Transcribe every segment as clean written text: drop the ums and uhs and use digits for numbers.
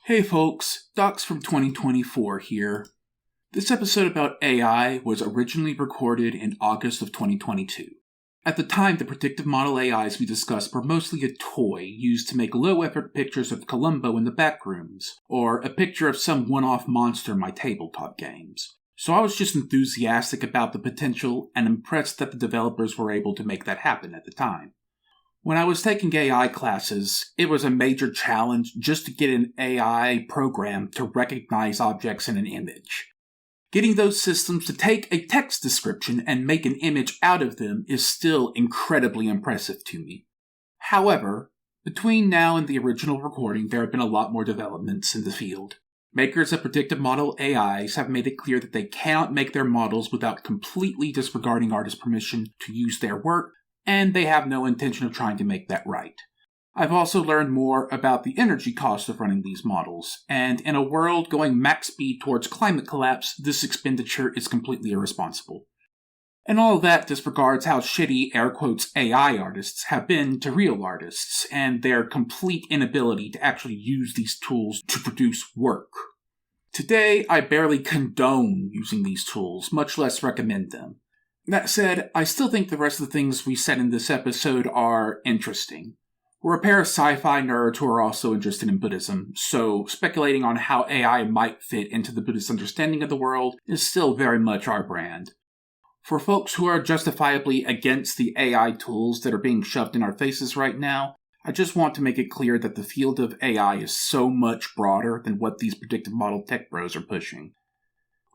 Hey folks, Docs from 2024 here. This episode about AI was originally recorded in August of 2022. At the time, the predictive model AIs we discussed were mostly a toy used to make low-effort pictures of Columbo in the backrooms, or a picture of some one-off monster in my tabletop games. So I was just enthusiastic about the potential and impressed that the developers were able to make that happen at the time. When I was taking AI classes, it was a major challenge just to get an AI program to recognize objects in an image. Getting those systems to take a text description and make an image out of them is still incredibly impressive to me. However, between now and the original recording, there have been a lot more developments in the field. Makers of predictive model AIs have made it clear that they cannot make their models without completely disregarding artists' permission to use their work, and they have no intention of trying to make that right. I've also learned more about the energy cost of running these models, and in a world going max speed towards climate collapse, this expenditure is completely irresponsible. And all of that disregards how shitty air quotes AI artists have been to real artists, and their complete inability to actually use these tools to produce work. Today, I barely condone using these tools, much less recommend them. That said, I still think the rest of the things we said in this episode are interesting. We're a pair of sci-fi nerds who are also interested in Buddhism, so speculating on how AI might fit into the Buddhist understanding of the world is still very much our brand. For folks who are justifiably against the AI tools that are being shoved in our faces right now, I just want to make it clear that the field of AI is so much broader than what these predictive model tech bros are pushing.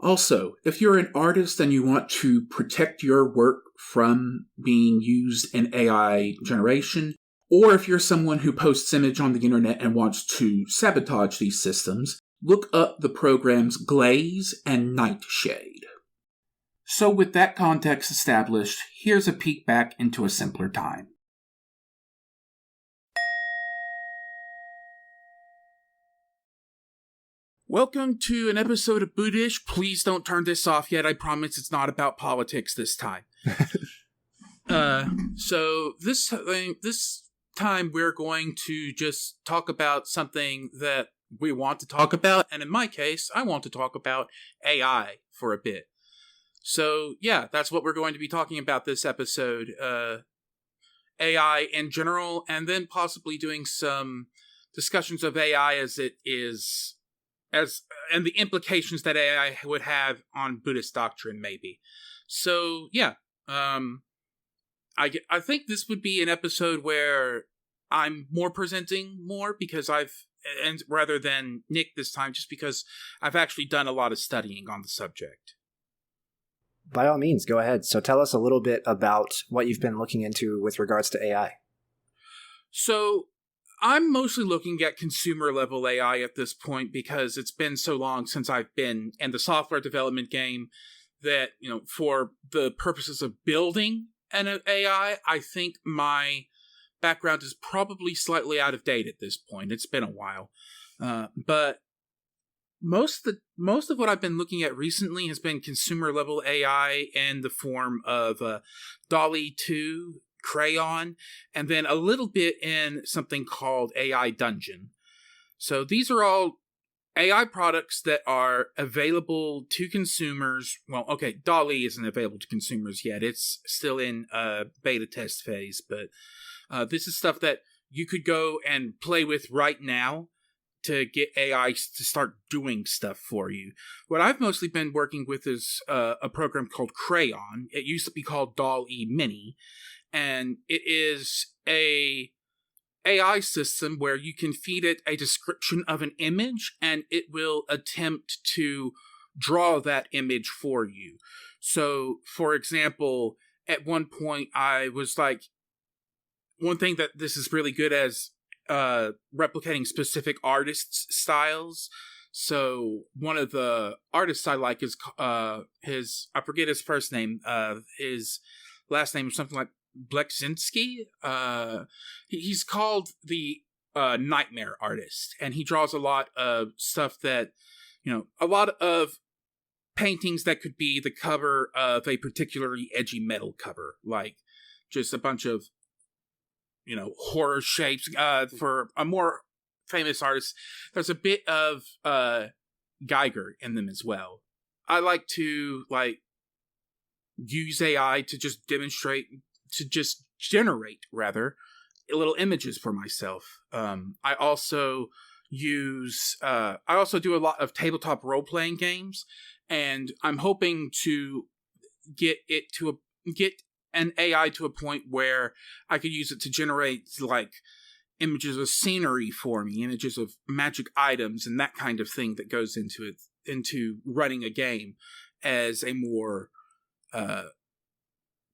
Also, if you're an artist and you want to protect your work from being used in AI generation, or if you're someone who posts image on the internet and wants to sabotage these systems, look up the programs Glaze and Nightshade. So with that context established, here's a peek back into a simpler time. Welcome to an episode of Buddhish. Please don't turn this off yet. I promise it's not about politics this time. So this time we're going to just talk about something that we want to talk about. And in my case, I want to talk about AI for a bit. So yeah, that's what we're going to be talking about this episode. AI in general, and then possibly doing some discussions of AI as it is, and the implications that AI would have on Buddhist doctrine, maybe. So, yeah. I think this would be an episode where I'm presenting more because and rather than Nick this time, just because I've actually done a lot of studying on the subject. By all means, go ahead. So tell us a little bit about what you've been looking into with regards to AI. So, I'm mostly looking at consumer level AI at this point because it's been so long since I've been in the software development game that, for the purposes of building an AI, I think my background is probably slightly out of date at this point. It's been a while. But most of what I've been looking at recently has been consumer level AI in the form of DALL-E 2, Crayon, and then a little bit in something called AI Dungeon. So these are all AI products that are available to consumers. Well, okay, DALL-E isn't available to consumers yet. It's still in beta test phase, but this is stuff that you could go and play with right now to get AI to start doing stuff for you. What I've mostly been working with is a program called Crayon. It used to be called DALL-E Mini, and it is a AI system where you can feed it a description of an image and it will attempt to draw that image for you. So, for example, at one point I was like, one thing that this is really good as replicating specific artists' styles. So one of the artists I like is I forget his first name. His last name is something like Beksiński. He's called the Nightmare Artist, and he draws a lot of stuff that, a lot of paintings that could be the cover of a particularly edgy metal cover, like just a bunch of, horror shapes. For a more famous artists, there's a bit of Geiger in them as well. I like to use AI to just generate little images for myself. I also do a lot of tabletop role-playing games, and I'm hoping to get an AI to a point where I could use it to generate images of scenery for me, images of magic items, and that kind of thing that goes into running a game, as a more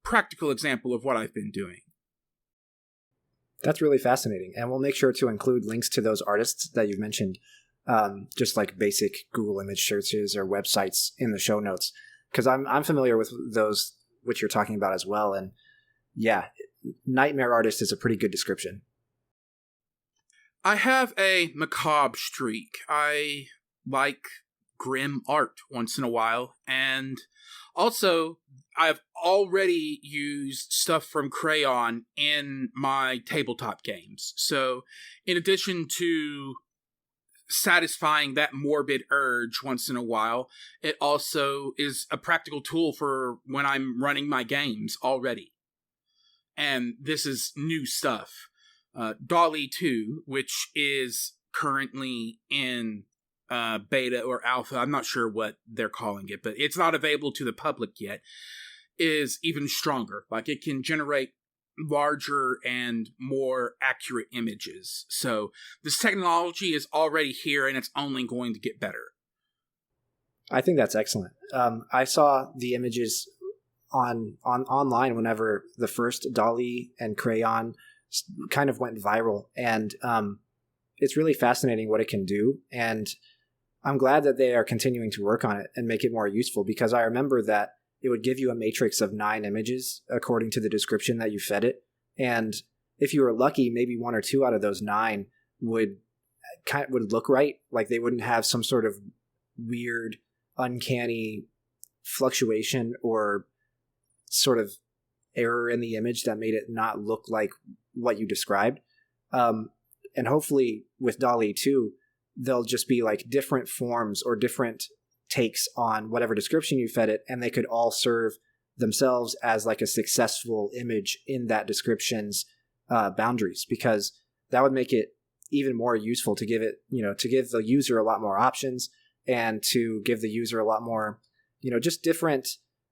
practical example of what I've been doing. That's really fascinating. And we'll make sure to include links to those artists that you've mentioned, just like basic Google image searches or websites in the show notes, because I'm familiar with those which you're talking about as well. And yeah, nightmare artist is a pretty good description. I have a macabre streak. I like grim art once in a while, and also I've already used stuff from Crayon in my tabletop games. So in addition to satisfying that morbid urge once in a while, it also is a practical tool for when I'm running my games already. And this is new stuff. DALL-E 2, which is currently in beta or alpha, I'm not sure what they're calling it, but it's not available to the public yet, is even stronger. It can generate larger and more accurate images. So this technology is already here, and it's only going to get better. I think that's excellent. I saw the images online whenever the first DALL-E and Crayon kind of went viral, and it's really fascinating what it can do. And I'm glad that they are continuing to work on it and make it more useful, because I remember that it would give you a matrix of 9 images according to the description that you fed it. And if you were lucky, maybe 1 or 2 out of those 9 would look right. Like they wouldn't have some sort of weird, uncanny fluctuation or sort of error in the image that made it not look like what you described. And hopefully with DALL-E 2, they'll just be different forms or different takes on whatever description you fed it, and they could all serve themselves as a successful image in that description's boundaries, because that would make it even more useful to give it, to give the user a lot more options, and to give the user a lot more, just different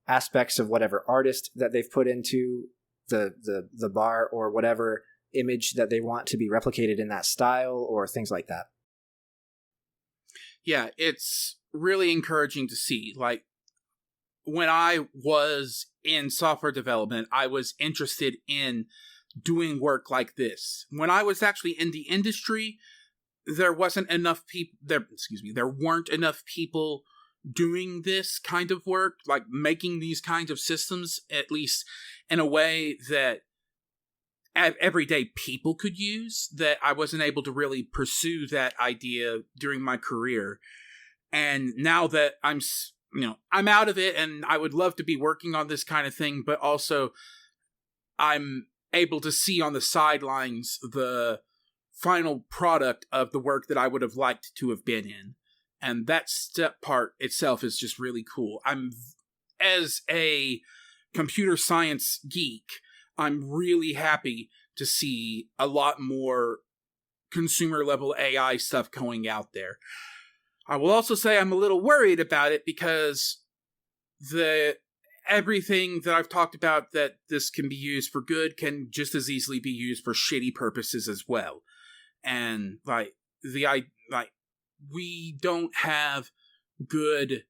aspects of whatever artist that they've put into the bar, or whatever image that they want to be replicated in that style, or things like that. Yeah, it's really encouraging to see. When I was in software development, I was interested in doing work like this. When I was actually in the industry, there weren't enough people doing this kind of work, making these kinds of systems, at least in a way that everyday people could use, that I wasn't able to really pursue that idea during my career. And now that I'm out of it, and I would love to be working on this kind of thing, but also I'm able to see on the sidelines the final product of the work that I would have liked to have been in. And that step part itself is just really cool. As a computer science geek, I'm really happy to see a lot more consumer level AI stuff going out there. I will also say I'm a little worried about it, because everything that I've talked about that this can be used for good can just as easily be used for shitty purposes as well. And we don't have good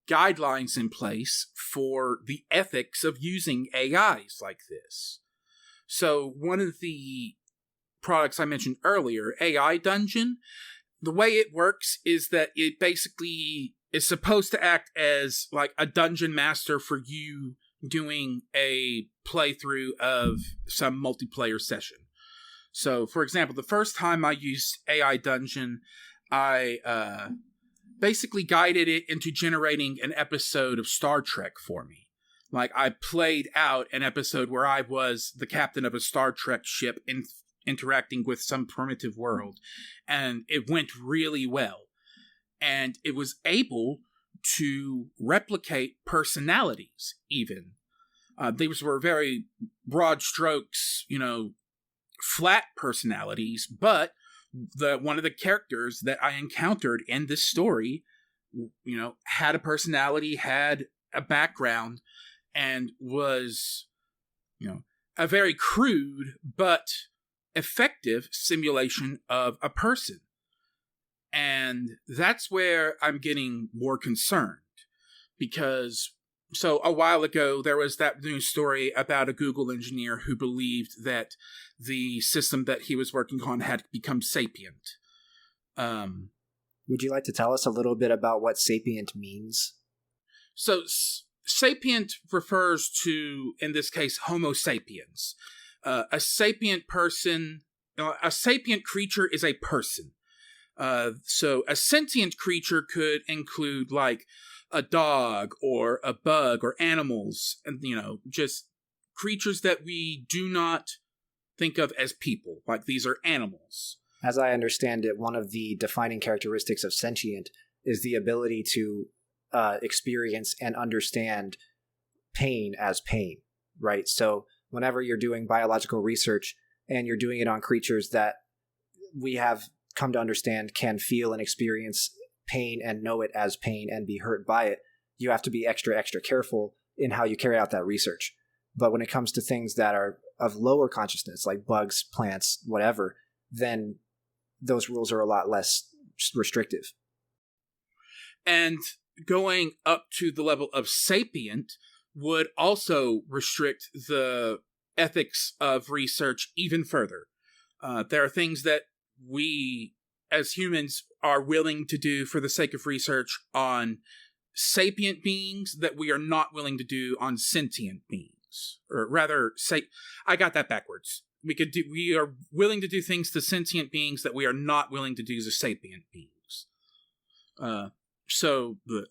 guidelines in place for the ethics of using AIs like this. So one of the products I mentioned earlier, AI Dungeon, the way it works is that it basically is supposed to act as a dungeon master for you doing a playthrough of some multiplayer session. So, for example, the first time I used AI Dungeon, I basically guided it into generating an episode of Star Trek for me. I played out an episode where I was the captain of a Star Trek ship interacting with some primitive world, and it went really well. And it was able to replicate personalities, even. These were very broad strokes, flat personalities, but one of the characters that I encountered in this story, had a personality, had a background, and was, a very crude but effective simulation of a person. And that's where I'm getting more concerned, because so a while ago there was that news story about a Google engineer who believed that the system that he was working on had become sapient. Would you like to tell us a little bit about what sapient means? So sapient refers to, in this case, Homo sapiens. A sapient person, a sapient creature is a person. So a sentient creature could include like a dog or a bug or animals, and just creatures that we do not think of as people. Like, these are animals. As I understand it, one of the defining characteristics of sentient is the ability to experience and understand pain as pain, right? So whenever you're doing biological research and you're doing it on creatures that we have come to understand can feel and experience pain and know it as pain and be hurt by it, you have to be extra, extra careful in how you carry out that research. But when it comes to things that are of lower consciousness, like bugs, plants, whatever, then those rules are a lot less restrictive. And going up to the level of sapient would also restrict the ethics of research even further. There are things that we, as humans, are willing to do for the sake of research on sapient beings that we are not willing to do on sentient beings. Or rather, I got that backwards. We are willing to do things to sentient beings that we are not willing to do to sapient beings.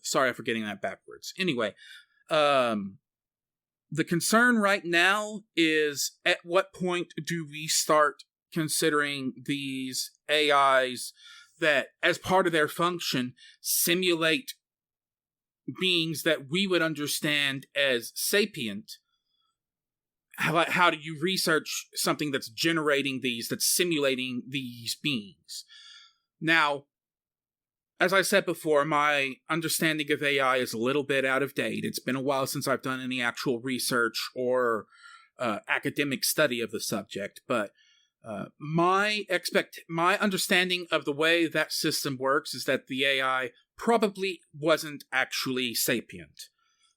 Sorry for getting that backwards. Anyway, the concern right now is, at what point do we start considering these AIs that, as part of their function, simulate beings that we would understand as sapient? How do you research something that's generating these, that's simulating these beings? Now, as I said before, my understanding of AI is a little bit out of date. It's been a while since I've done any actual research or academic study of the subject, but my understanding of the way that system works is that the AI probably wasn't actually sapient.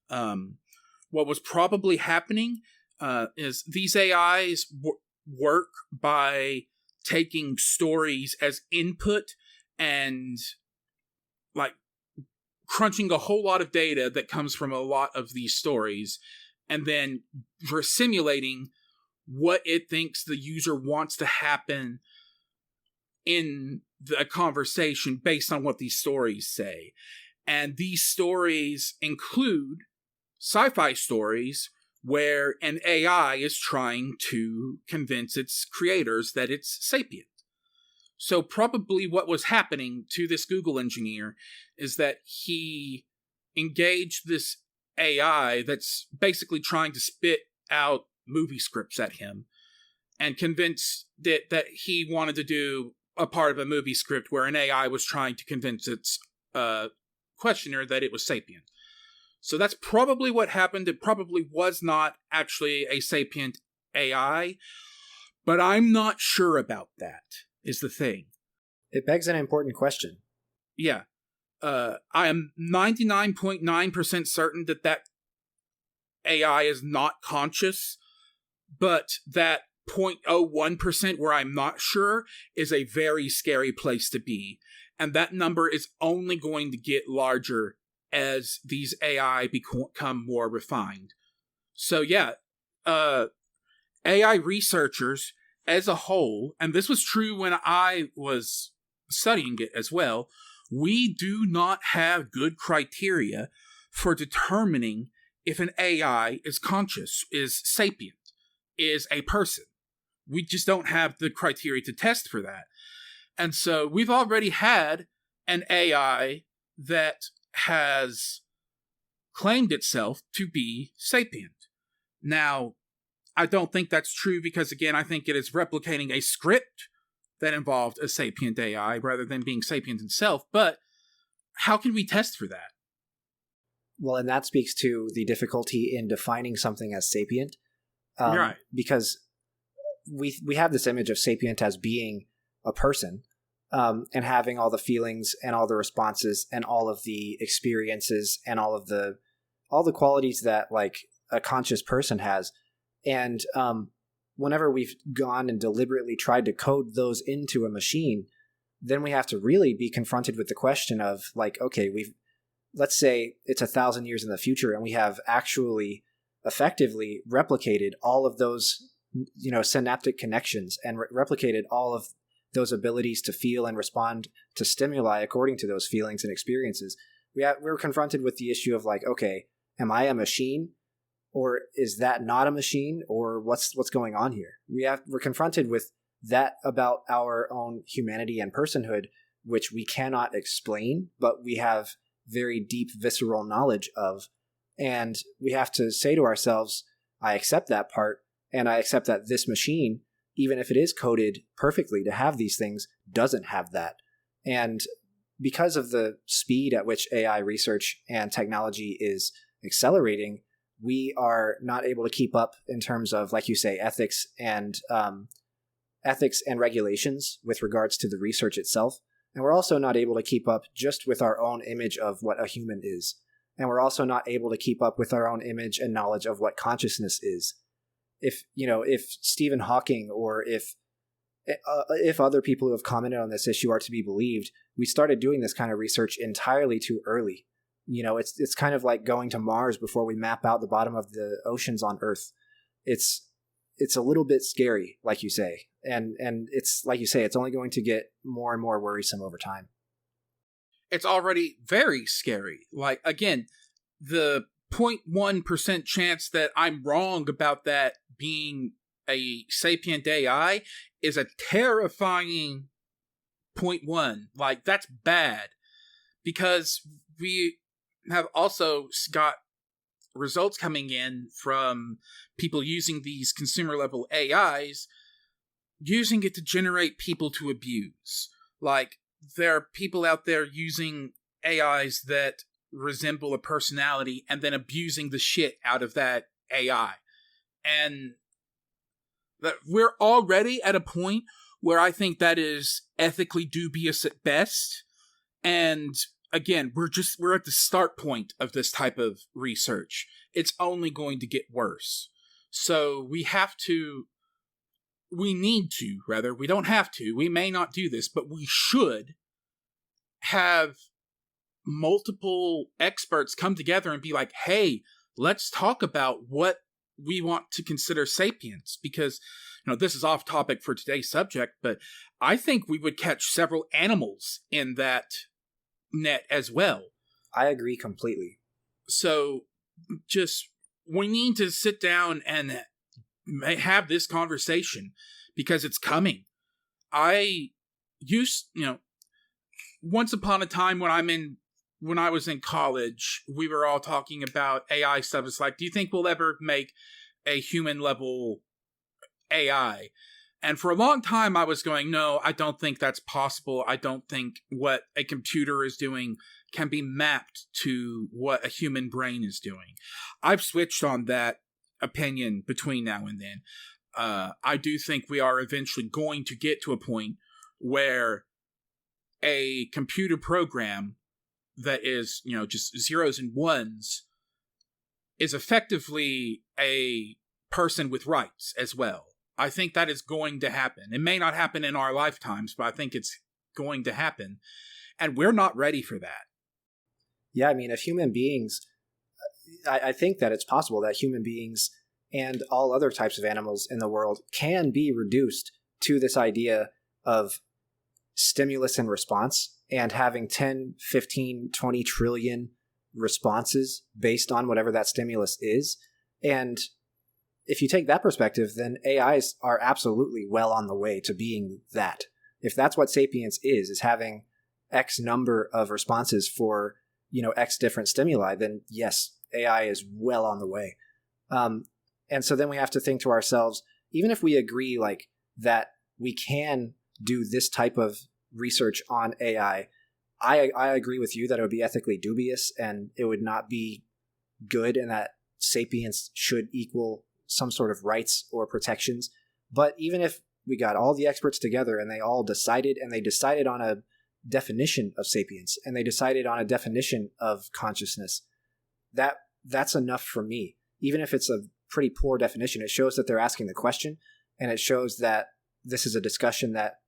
What was probably happening is these AIs work by taking stories as input and like crunching a whole lot of data that comes from a lot of these stories, and then for simulating what it thinks the user wants to happen in the conversation based on what these stories say. And these stories include sci-fi stories where an AI is trying to convince its creators that it's sapient. So probably what was happening to this Google engineer is that he engaged this AI that's basically trying to spit out movie scripts at him and convinced it that he wanted to do a part of a movie script where an AI was trying to convince its questioner that it was sapient. So that's probably what happened. It probably was not actually a sapient AI, but I'm not sure about that, is the thing. It begs an important question. Yeah. I am 99.9% certain that AI is not conscious, but that 0.01% where I'm not sure is a very scary place to be. And that number is only going to get larger as these AI become more refined. So yeah, AI researchers as a whole, and this was true when I was studying it as well, we do not have good criteria for determining if an AI is conscious, is sapient, is a person. We just don't have the criteria to test for that. And so we've already had an AI that has claimed itself to be sapient. Now, I don't think that's true because, again, I think it is replicating a script that involved a sapient AI rather than being sapient itself. But how can we test for that? Well, and that speaks to the difficulty in defining something as sapient. Right. Because we have this image of sapient as being a person, and having all the feelings and all the responses and all of the experiences and all the qualities that like a conscious person has. And whenever we've gone and deliberately tried to code those into a machine, then we have to really be confronted with the question of like, okay, let's say it's 1,000 years in the future and we have actually effectively replicated all of those, synaptic connections and replicated all of those abilities to feel and respond to stimuli according to those feelings and experiences. We're confronted with the issue of like, okay, am I a machine, or is that not a machine, or what's going on here? We're confronted with that about our own humanity and personhood, which we cannot explain, but we have very deep visceral knowledge of. And we have to say to ourselves, I accept that part, and I accept that this machine, even if it is coded perfectly to have these things, doesn't have that. And because of the speed at which AI research and technology is accelerating, we are not able to keep up in terms of, like you say, ethics and regulations with regards to the research itself. And we're also not able to keep up just with our own image of what a human is. And we're also not able to keep up with our own image and knowledge of what consciousness is. If Stephen Hawking or if other people who have commented on this issue are to be believed, we started doing this kind of research entirely too early. It's kind of like going to Mars before we map out the bottom of the oceans on Earth. It's a little bit scary, like you say. And it's like you say, it's only going to get more and more worrisome over time. It's already very scary. Like, again, the 0.1% chance that I'm wrong about that being a sapient AI is a terrifying 0.1. Like, that's bad. Because we have also got results coming in from people using these consumer level AIs, using it to generate people to abuse. Like, there are people out there using AIs that resemble a personality and then abusing the shit out of that AI. And that we're already at a point where I think that is ethically dubious at best. And again, we're at the start point of this type of research. It's only going to get worse. So we don't have to, we may not do this, but we should have multiple experts come together and be like, hey, let's talk about what we want to consider sapience. Because, this is off topic for today's subject, but I think we would catch several animals in that net as well. I agree completely. So we need to sit down and have this conversation because it's coming. Once upon a time when I was in college, we were all talking about AI stuff. It's like, do you think we'll ever make a human level AI? And for a long time I was going, no, I don't think that's possible. I don't think what a computer is doing can be mapped to what a human brain is doing. I've switched on that opinion between now and then. I do think we are eventually going to get to a point where a computer program that is, just zeros and ones is effectively a person with rights as well. I think that is going to happen. It may not happen in our lifetimes, but I think it's going to happen. And we're not ready for that. Yeah, I mean, if human beings, I think that it's possible that human beings and all other types of animals in the world can be reduced to this idea of stimulus and response and having 10, 15, 20 trillion responses based on whatever that stimulus is. And if you take that perspective, then AIs are absolutely well on the way to being that. If that's what sapience is having X number of responses for, X different stimuli, then yes, AI is well on the way. And so then we have to think to ourselves, even if we agree like that we can do this type of research on AI, I agree with you that it would be ethically dubious and it would not be good, and that sapience should equal some sort of rights or protections. But even if we got all the experts together and they all decided, on a definition of sapience, and they decided on a definition of consciousness, that's enough for me. Even if it's a pretty poor definition, it shows that they're asking the question, and it shows that this is a discussion that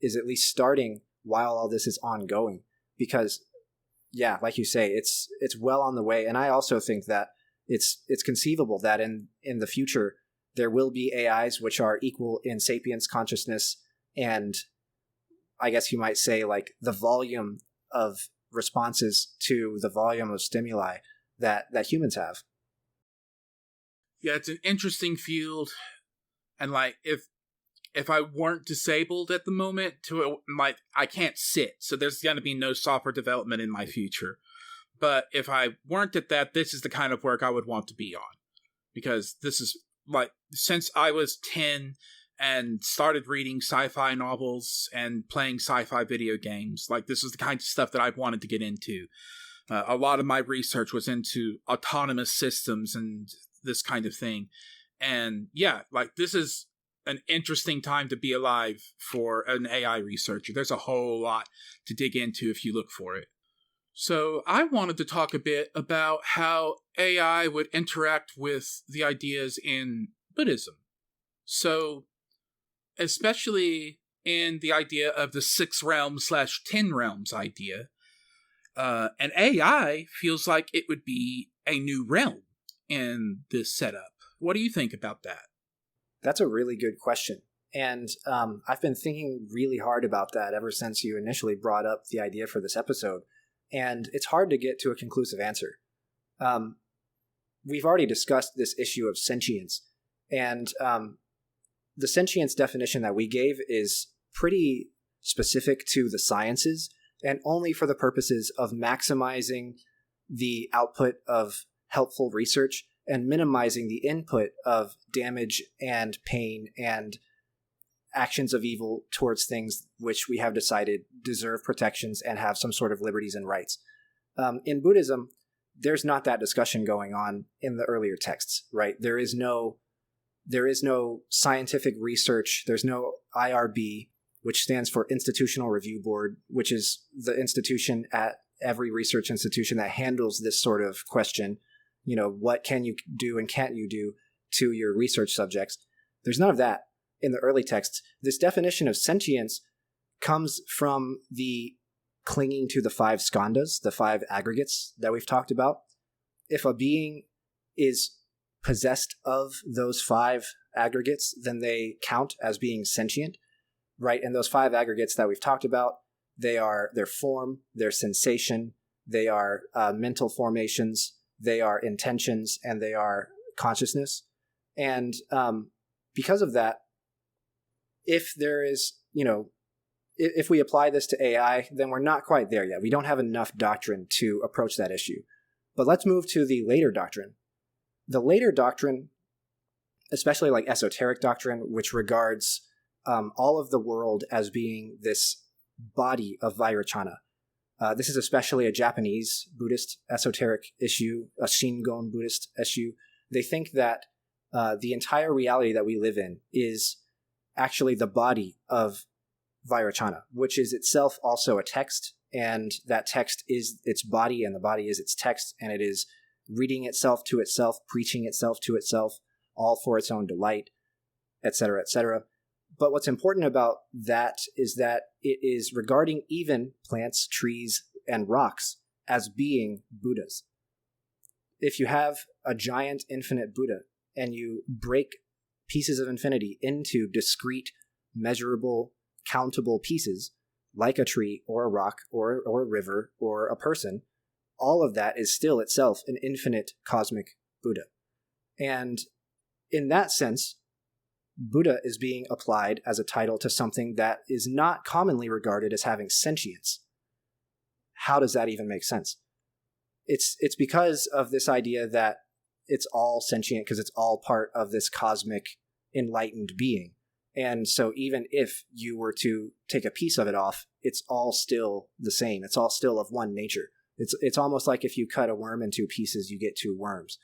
is at least starting while all this is ongoing. Because, yeah, like you say, it's well on the way. And I also think that it's conceivable that in the future there will be AIs which are equal in sapience, consciousness, and I guess you might say like the volume of responses to the volume of stimuli that humans have. Yeah, it's an interesting field, and like if I weren't disabled at the moment, I can't sit, so there's going to be no software development in my future. But if I weren't at that, this is the kind of work I would want to be on, because this is like, since I was 10 and started reading sci-fi novels and playing sci-fi video games, like this is the kind of stuff that I've wanted to get into. A lot of my research was into autonomous systems and this kind of thing. And yeah, like this is an interesting time to be alive for an AI researcher. There's a whole lot to dig into if you look for it. So I wanted to talk a bit about how AI would interact with the ideas in Buddhism. So especially in the idea of the 6 realms / 10 realms idea, an AI feels like it would be a new realm in this setup. What do you think about that? That's a really good question. And I've been thinking really hard about that ever since you initially brought up the idea for this episode. And it's hard to get to a conclusive answer. We've already discussed this issue of sentience. And the sentience definition that we gave is pretty specific to the sciences and only for the purposes of maximizing the output of helpful research and minimizing the input of damage and pain and actions of evil towards things which we have decided deserve protections and have some sort of liberties and rights. In Buddhism, there's not that discussion going on in the earlier texts, right? There is no scientific research. There's no IRB, which stands for Institutional Review Board, which is the institution at every research institution that handles this sort of question. What can you do and can't you do to your research subjects? There's none of that in the early texts. This definition of sentience comes from the clinging to the 5 skandhas, the 5 aggregates that we've talked about. If a being is possessed of those 5 aggregates, then they count as being sentient, right? And those 5 aggregates that we've talked about, they are their form, their sensation, they are mental formations, they are intentions, and they are consciousness. And because of that, if there is, if we apply this to AI, then we're not quite there yet. We don't have enough doctrine to approach that issue. But let's move to the later doctrine. The later doctrine, especially like esoteric doctrine, which regards all of the world as being this body of Vairocana. This is especially a Japanese Buddhist esoteric issue, a Shingon Buddhist issue. They think that the entire reality that we live in is actually the body of Vairocana, which is itself also a text, and that text is its body, and the body is its text, and it is reading itself to itself, preaching itself to itself, all for its own delight, etc., etc. But what's important about that is that it is regarding even plants, trees, and rocks as being Buddhas. If you have a giant infinite Buddha and you break pieces of infinity into discrete, measurable, countable pieces, like a tree or a rock or a river or a person, all of that is still itself an infinite cosmic Buddha. And in that sense, Buddha is being applied as a title to something that is not commonly regarded as having sentience. How does that even make sense? It's because of this idea that it's all sentient because it's all part of this cosmic enlightened being. And so even if you were to take a piece of it off, it's all still the same. It's all still of one nature. It's almost like if you cut a worm into pieces, you get two worms.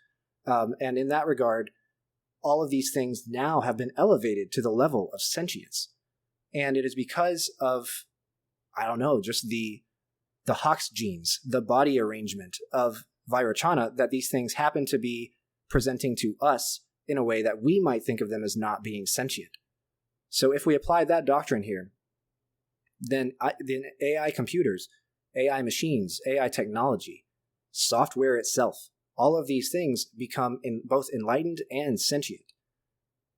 And in that regard, all of these things now have been elevated to the level of sentience. And it is because of, I don't know, just the Hox genes, the body arrangement of Vairocana, that these things happen to be presenting to us in a way that we might think of them as not being sentient. So if we apply that doctrine here, then AI computers, AI machines, AI technology, software itself, all of these things become both enlightened and sentient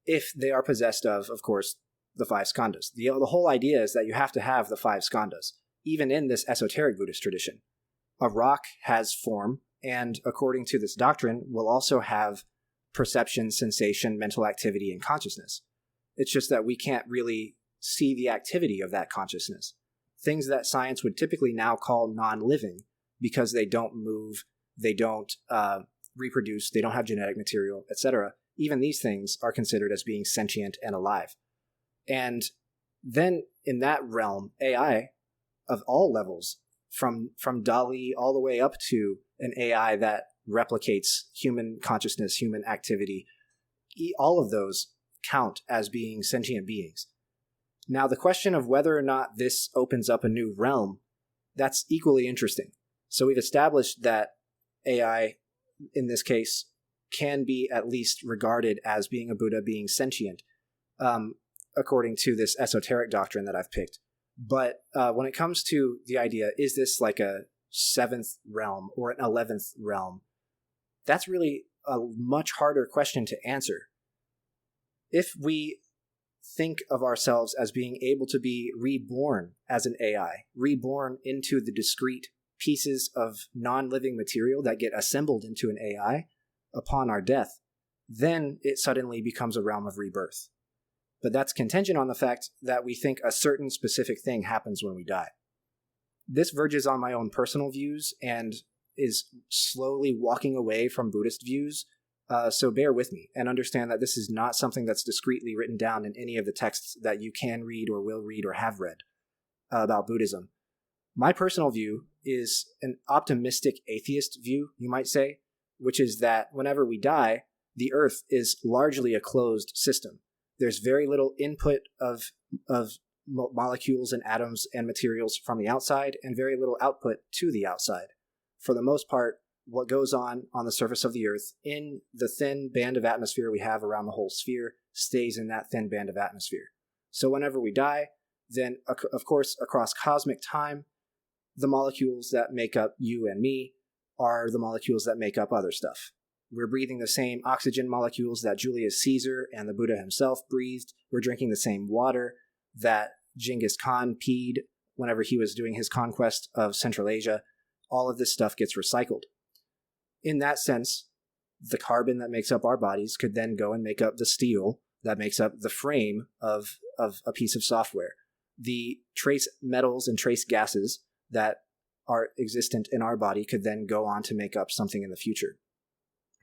if they are possessed of course, the five skandhas. The whole idea is that you have to have the five skandhas, even in this esoteric Buddhist tradition. A rock has form, and according to this doctrine, will also have perception, sensation, mental activity, and consciousness. It's just that we can't really see the activity of that consciousness. Things that science would typically now call non-living because they don't move, they don't reproduce, they don't have genetic material, etc. Even these things are considered as being sentient and alive. And then in that realm, AI of all levels, from DALL-E all the way up to an AI that replicates human consciousness, human activity, all of those count as being sentient beings. Now, the question of whether or not this opens up a new realm, that's equally interesting. So we've established that AI, in this case, can be at least regarded as being a Buddha, being sentient, according to this esoteric doctrine that I've picked. But when it comes to the idea, is this like a 7th realm or an 11th realm? That's really a much harder question to answer. If we think of ourselves as being able to be reborn as an AI, reborn into the discrete pieces of non-living material that get assembled into an AI upon our death, then it suddenly becomes a realm of rebirth. But that's contingent on the fact that we think a certain specific thing happens when we die. This verges on my own personal views and is slowly walking away from Buddhist views, so bear with me and understand that this is not something that's discreetly written down in any of the texts that you can read or will read or have read about Buddhism. My personal view is an optimistic atheist view, you might say, which is that whenever we die, the earth is largely a closed system. There's very little input of molecules and atoms and materials from the outside and very little output to the outside. For the most part, what goes on the surface of the earth in the thin band of atmosphere we have around the whole sphere stays in that thin band of atmosphere. So whenever we die, then of course across cosmic time, the molecules that make up you and me are the molecules that make up other stuff. We're breathing the same oxygen molecules that Julius Caesar and the Buddha himself breathed. We're drinking the same water that Genghis Khan peed whenever he was doing his conquest of Central Asia. All of this stuff gets recycled. In that sense, the carbon that makes up our bodies could then go and make up the steel that makes up the frame of a piece of software. The trace metals and trace gases that are existent in our body could then go on to make up something in the future.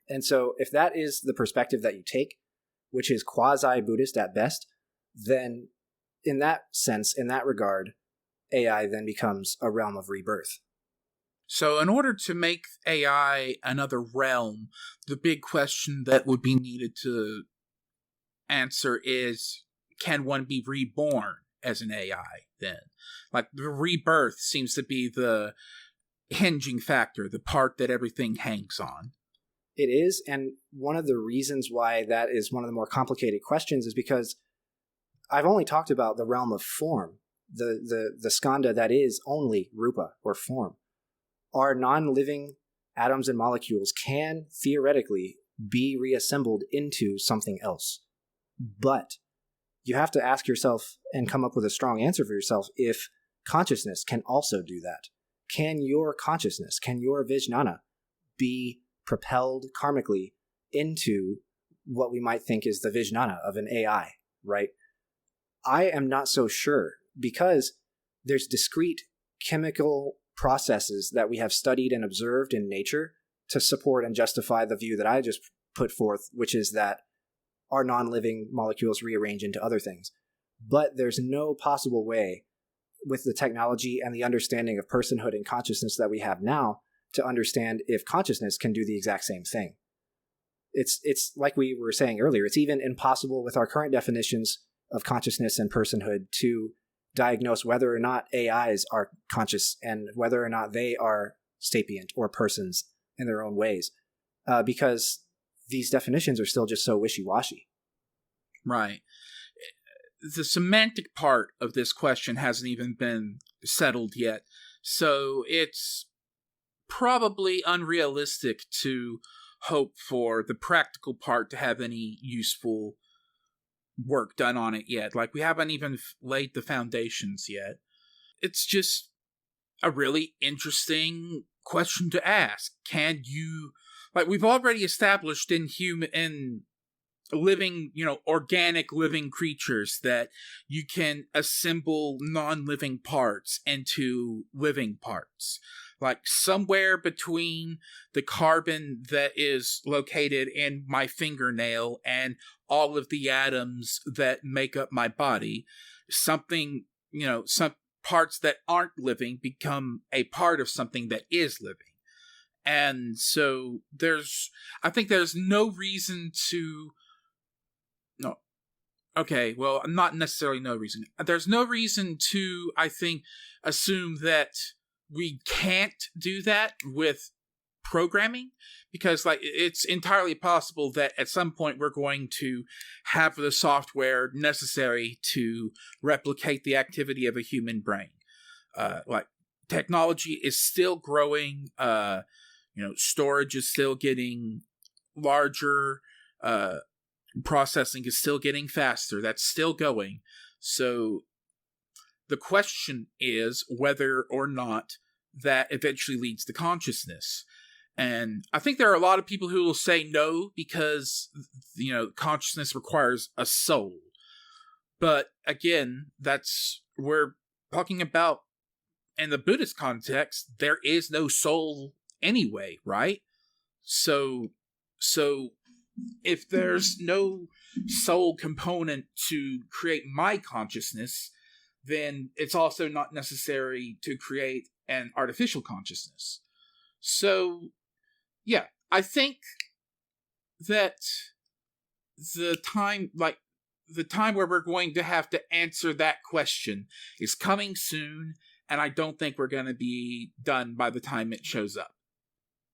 And so if that is the perspective that you take, which is quasi-Buddhist at best, then in that sense, in that regard, AI then becomes a realm of rebirth. So in order to make AI another realm, the big question that would be needed to answer is, can one be reborn as an AI then? Like, the rebirth seems to be the hinging factor, the part that everything hangs on. It is, and one of the reasons why that is one of the more complicated questions is because I've only talked about the realm of form, the skandha that is only rupa, or form. Our non-living atoms and molecules can theoretically be reassembled into something else. But you have to ask yourself and come up with a strong answer for yourself if consciousness can also do that. Can your consciousness, can your vijnana be propelled karmically into what we might think is the Vijnana of an AI, right? I am not so sure, because there's discrete chemical processes that we have studied and observed in nature to support and justify the view that I just put forth, which is that our non-living molecules rearrange into other things. But there's no possible way, with the technology and the understanding of personhood and consciousness that we have now, to understand if consciousness can do the exact same thing. It's like we were saying earlier, it's even impossible with our current definitions of consciousness and personhood to diagnose whether or not AIs are conscious and whether or not they are sapient or persons in their own ways, because these definitions are still just so wishy-washy. Right. The semantic part of this question hasn't even been settled yet, so it's probably unrealistic to hope for the practical part to have any useful work done on it yet. Like, we haven't even laid the foundations yet. It's just a really interesting question to ask. Can you, like, we've already established in living, organic living creatures that you can assemble non-living parts into living parts. Like, somewhere between the carbon that is located in my fingernail and all of the atoms that make up my body, something, some parts that aren't living become a part of something that is living. And so I think there's no reason to, no, okay, well, not necessarily no reason. There's no reason to, I think, assume that we can't do that with programming, because it's entirely possible that at some point we're going to have the software necessary to replicate the activity of a human brain. Technology is still growing, storage is still getting larger, processing is still getting faster, that's still going. So the question is whether or not that eventually leads to consciousness. And I think there are a lot of people who will say no, because, consciousness requires a soul. But again, we're talking about, in the Buddhist context, there is no soul anyway, right? So if there's no soul component to create my consciousness, then it's also not necessary to create an artificial consciousness. So, yeah, I think that the time where we're going to have to answer that question is coming soon, and I don't think we're going to be done by the time it shows up.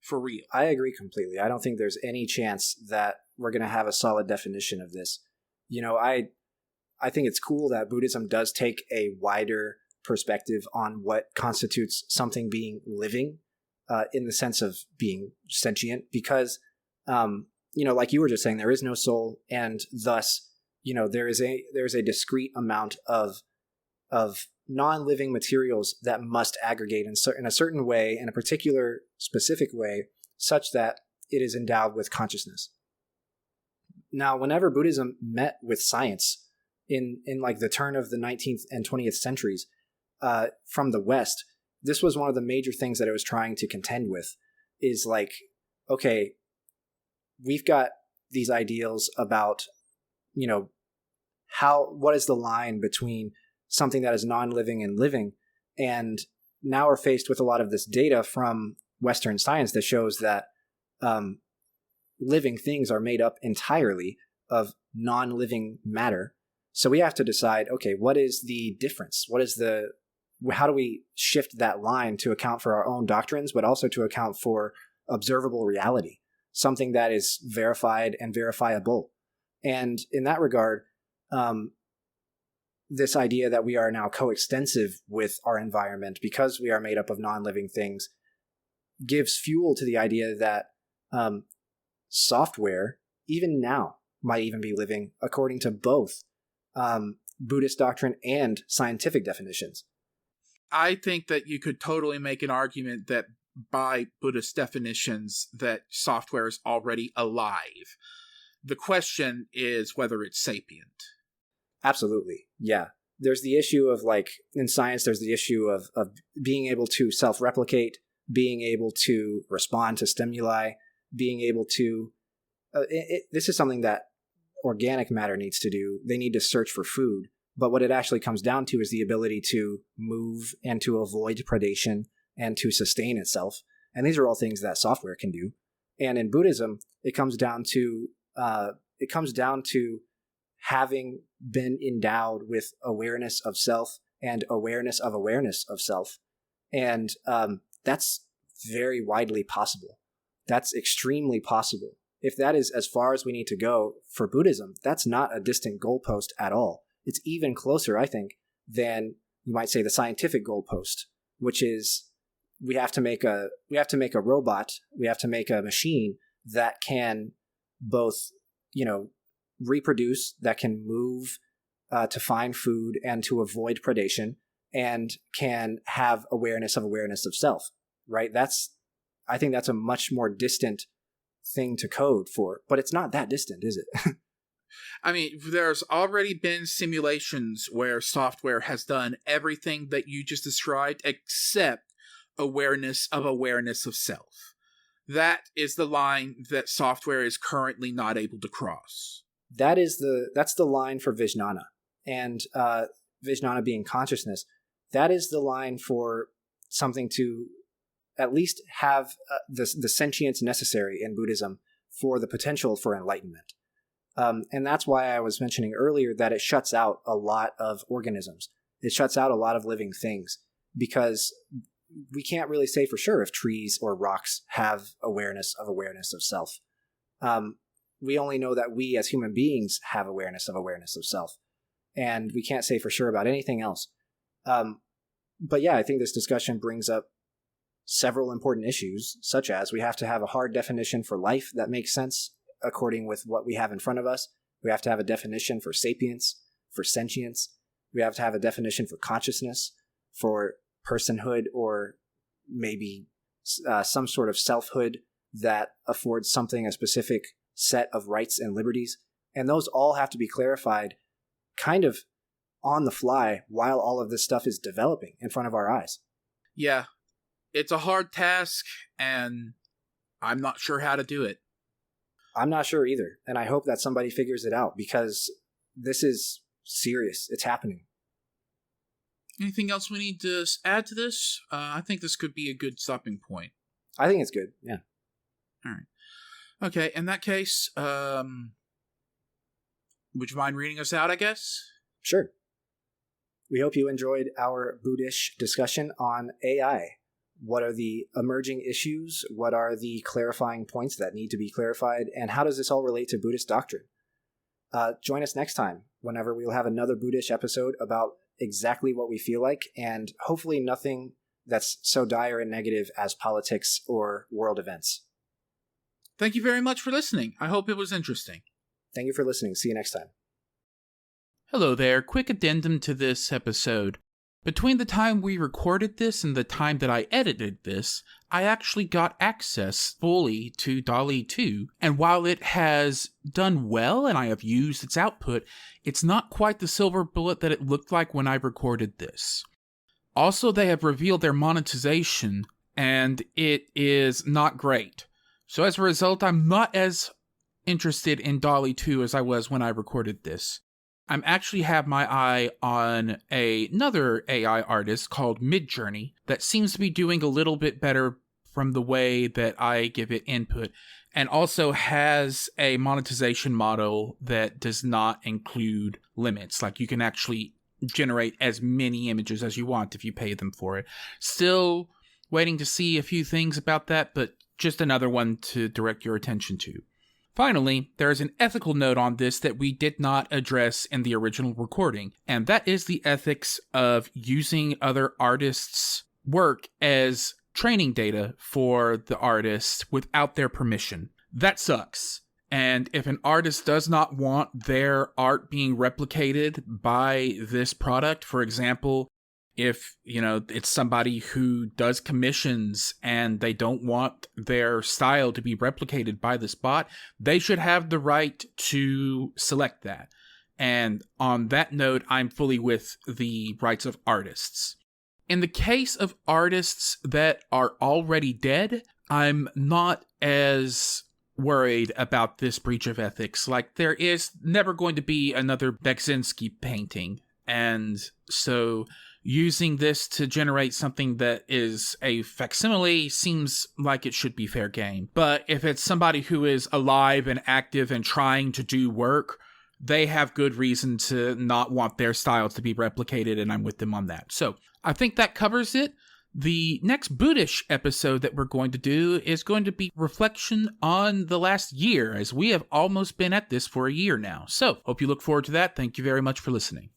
For real. I agree completely. I don't think there's any chance that we're going to have a solid definition of this. I think it's cool that Buddhism does take a wider perspective on what constitutes something being living, in the sense of being sentient, because, like you were just saying, there is no soul, and thus, there is a discrete amount of non-living materials that must aggregate in a certain way, in a particular specific way, such that it is endowed with consciousness. Now, whenever Buddhism met with science in like the turn of the 19th and 20th centuries, from the West, this was one of the major things that it was trying to contend with, is like, okay, we've got these ideals about, what is the line between something that is non-living and living, and now we're faced with a lot of this data from Western science that shows that living things are made up entirely of non-living matter. So we have to decide, okay, what is the difference? How do we shift that line to account for our own doctrines, but also to account for observable reality, something that is verified and verifiable? And in that regard, this idea that we are now coextensive with our environment because we are made up of non-living things gives fuel to the idea that software, even now, might even be living according to both Buddhist doctrine and scientific definitions. I think that you could totally make an argument that by Buddhist definitions that software is already alive. The question is whether it's sapient. Absolutely. Yeah. There's the issue of, like, in science, there's the issue of being able to self-replicate, being able to respond to stimuli, being able to... this is something that organic matter needs to do. They need to search for food. But what it actually comes down to is the ability to move and to avoid predation and to sustain itself. And these are all things that software can do. And in Buddhism, it comes down to having been endowed with awareness of self and awareness of self. And that's very widely possible. That's extremely possible. If that is as far as we need to go for Buddhism, that's not a distant goalpost at all. It's even closer, I think, than you might say the scientific goalpost, which is we have to make a robot, we have to make a machine that can both, reproduce, that can move to find food and to avoid predation, and can have awareness of self, right? I think that's a much more distant thing to code for, but it's not that distant, is it? I mean, there's already been simulations where software has done everything that you just described except awareness of self. That is the line that software is currently not able to cross. That's the line for Vijnana. And Vijnana being consciousness, that is the line for something to at least have the sentience necessary in Buddhism for the potential for enlightenment. And that's why I was mentioning earlier that it shuts out a lot of organisms. It shuts out a lot of living things because we can't really say for sure if trees or rocks have awareness of self. We only know that we as human beings have awareness of self. And we can't say for sure about anything else. But yeah, I think this discussion brings up several important issues, such as we have to have a hard definition for life that makes sense according with what we have in front of us. We have to have a definition for sapience, for sentience. We have to have a definition for consciousness, for personhood, or maybe some sort of selfhood that affords something a specific set of rights and liberties. And those all have to be clarified kind of on the fly while all of this stuff is developing in front of our eyes. Yeah, it's a hard task, and I'm not sure how to do it. I'm not sure either, and I hope that somebody figures it out because this is serious. It's happening. Anything else we need to add to this? I think this could be a good stopping point. I think it's good, yeah. All right. Okay, in that case, would you mind reading us out, I guess? Sure. We hope you enjoyed our Buddhish discussion on AI. What are the emerging issues? What are the clarifying points that need to be clarified? And how does this all relate to Buddhist doctrine? Join us next time, whenever we'll have another Buddhish episode about exactly what we feel like, and hopefully nothing that's so dire and negative as politics or world events. Thank you very much for listening. I hope it was interesting. Thank you for listening. See you next time. Hello there. Quick addendum to this episode. Between the time we recorded this and the time that I edited this, I actually got access fully to DALL-E 2, and while it has done well and I have used its output, it's not quite the silver bullet that it looked like when I recorded this. Also, they have revealed their monetization, and it is not great. So as a result, I'm not as interested in DALL-E 2 as I was when I recorded this. I'm actually have my eye on another AI artist called Midjourney that seems to be doing a little bit better from the way that I give it input, and also has a monetization model that does not include limits. Like, you can actually generate as many images as you want if you pay them for it. Still waiting to see a few things about that, but just another one to direct your attention to. Finally, there is an ethical note on this that we did not address in the original recording, and that is the ethics of using other artists' work as training data for the artist without their permission. That sucks. And if an artist does not want their art being replicated by this product, for example, If, it's somebody who does commissions and they don't want their style to be replicated by this bot, they should have the right to select that. And on that note, I'm fully with the rights of artists. In the case of artists that are already dead, I'm not as worried about this breach of ethics. Like, there is never going to be another Beksiński painting. And so using this to generate something that is a facsimile seems like it should be fair game. But if it's somebody who is alive and active and trying to do work, they have good reason to not want their styles to be replicated, and I'm with them on that. So I think that covers it. The next Buddhish episode that we're going to do is going to be reflection on the last year, as we have almost been at this for a year now. So hope you look forward to that. Thank you very much for listening.